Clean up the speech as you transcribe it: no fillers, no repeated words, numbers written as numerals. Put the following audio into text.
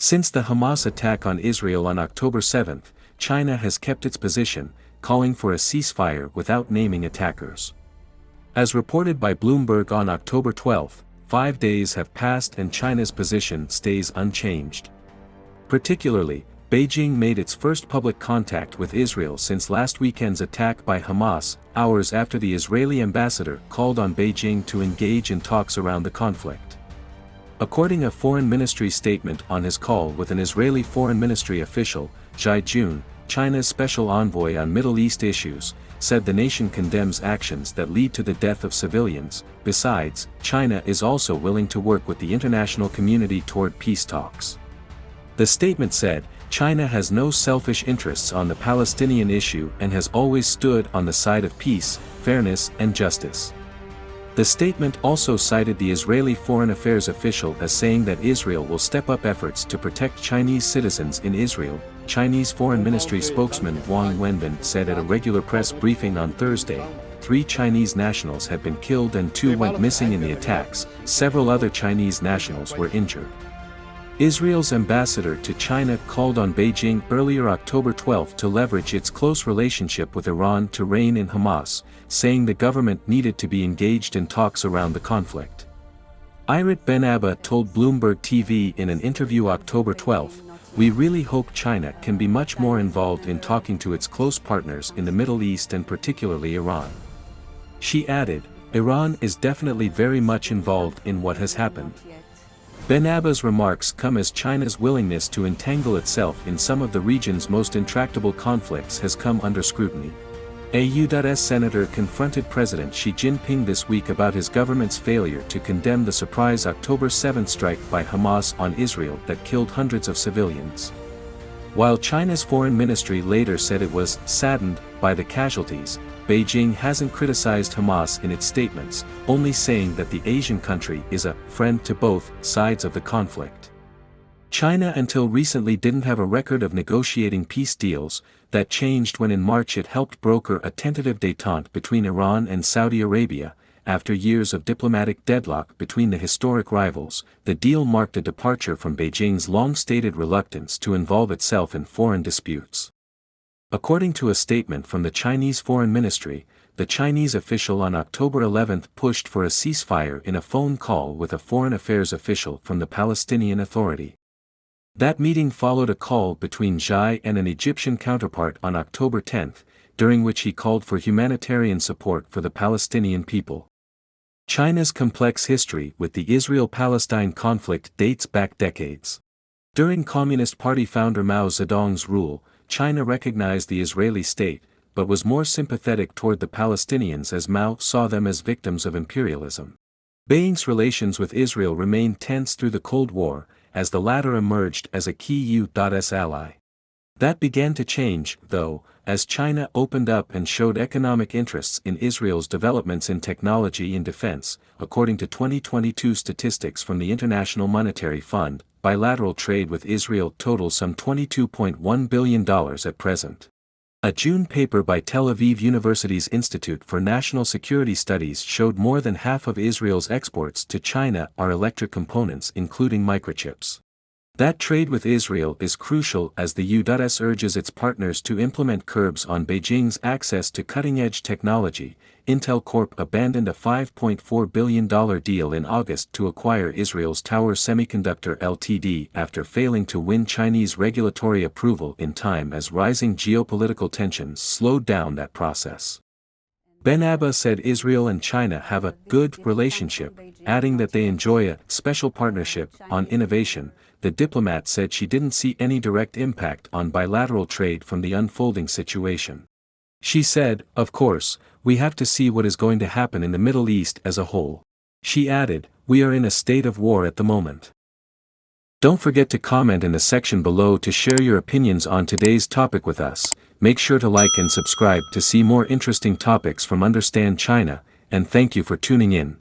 Since the Hamas attack on Israel on October 7, China has kept its position, calling for a ceasefire without naming attackers. As reported by Bloomberg on October 12, 5 days have passed and China's position stays unchanged. Particularly, Beijing made its first public contact with Israel since last weekend's attack by Hamas, hours after the Israeli ambassador called on Beijing to engage in talks around the conflict. According to a foreign ministry statement on his call with an Israeli foreign ministry official, Zhai Jun, China's special envoy on Middle East issues, said the nation condemns actions that lead to the death of civilians. Besides, China is also willing to work with the international community toward peace talks. The statement said, China has no selfish interests on the Palestinian issue and has always stood on the side of peace, fairness and justice. The statement also cited the Israeli Foreign Affairs official as saying that Israel will step up efforts to protect Chinese citizens in Israel. Chinese Foreign Ministry spokesman Wang Wenbin said at a regular press briefing on Thursday, 3 Chinese nationals had been killed and 2 went missing in the attacks. Several other Chinese nationals were injured. Israel's ambassador to China called on Beijing earlier October 12 to leverage its close relationship with Iran to rein in Hamas, saying the government needed to be engaged in talks around the conflict. Irit Ben Abba told Bloomberg TV in an interview October 12, "We really hope China can be much more involved in talking to its close partners in the Middle East and particularly Iran." She added, "Iran is definitely very much involved in what has happened." Ben Abba's remarks come as China's willingness to entangle itself in some of the region's most intractable conflicts has come under scrutiny. A U.S. senator confronted President Xi Jinping this week about his government's failure to condemn the surprise October 7 strike by Hamas on Israel that killed hundreds of civilians. While China's foreign ministry later said it was saddened by the casualties, Beijing hasn't criticized Hamas in its statements, only saying that the Asian country is a friend to both sides of the conflict. China until recently didn't have a record of negotiating peace deals. That changed when in March it helped broker a tentative détente between Iran and Saudi Arabia. After years of diplomatic deadlock between the historic rivals, the deal marked a departure from Beijing's long-stated reluctance to involve itself in foreign disputes. According to a statement from the Chinese Foreign Ministry, the Chinese official on October 11 pushed for a ceasefire in a phone call with a foreign affairs official from the Palestinian Authority. That meeting followed a call between Zhai and an Egyptian counterpart on October 10, during which he called for humanitarian support for the Palestinian people. China's complex history with the Israel-Palestine conflict dates back decades. During Communist Party founder Mao Zedong's rule, China recognized the Israeli state, but was more sympathetic toward the Palestinians as Mao saw them as victims of imperialism. Beijing's relations with Israel remained tense through the Cold War, as the latter emerged as a key U.S. ally. That began to change, though, as China opened up and showed economic interests in Israel's developments in technology and defense. According to 2022 statistics from the International Monetary Fund, bilateral trade with Israel totals some $22.1 billion at present. A June paper by Tel Aviv University's Institute for National Security Studies showed more than half of Israel's exports to China are electric components including microchips. That trade with Israel is crucial as the U.S. urges its partners to implement curbs on Beijing's access to cutting-edge technology. Intel Corp abandoned a $5.4 billion deal in August to acquire Israel's Tower Semiconductor Ltd. After failing to win Chinese regulatory approval in time as rising geopolitical tensions slowed down that process. Ben Abba said Israel and China have a good relationship, adding that they enjoy a special partnership on innovation. The diplomat said she didn't see any direct impact on bilateral trade from the unfolding situation. She said, "Of course, we have to see what is going to happen in the Middle East as a whole." She added, "We are in a state of war at the moment." Don't forget to comment in the section below to share your opinions on today's topic with us. Make sure to like and subscribe to see more interesting topics from Understand China, and thank you for tuning in.